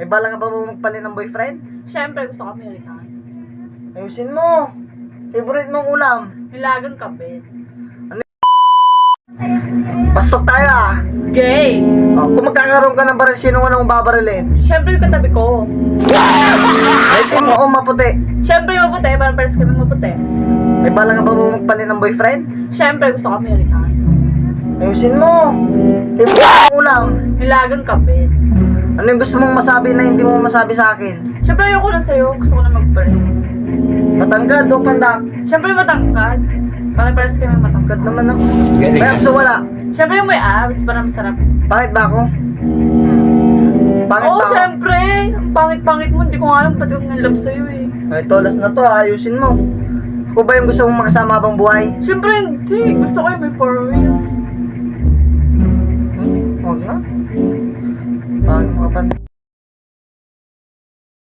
May bala ka ba magpalit ng boyfriend? Siyempre, gusto ko American. Ayusin mo. Favorite mong ulam? Nilagang kabit. Pastok tayo ah. Gay! Oh, kung magkakaroon ka ng baril, sino unang babarilin? Siyempre, yung katabi ko. May team mo o maputi? Siyempre, yung maputi. Parang pares kami maputi. May bala ka ba magpalit ng boyfriend? Siyempre, gusto ko American. Ayusin mo. Favorite mong ulam? Nilagang kabit. Ano yung gusto mong masabi na hindi mo masabi sa akin? Siyempre, ayoko na sa'yo. Gusto ko na magpalit. Matangkad o pandak? Siyempre, matangkad. Parang pares kami matangkad. Matangkad naman ako. May abs o wala? Siyempre, yung may abs. Parang masarap. Pangit ba ako? Pangit Oo, ba ako? siyempre. Ang pangit-pangit mo. Hindi ko nga alam pati kung nalab sa'yo eh. Ay, tolas na to, ayusin mo. Ako ba yung gusto mong makasama habang buhay? Siyempre, hindi. Gusto ko yung may 4 wheels. Huwag na. Pangit mga pan.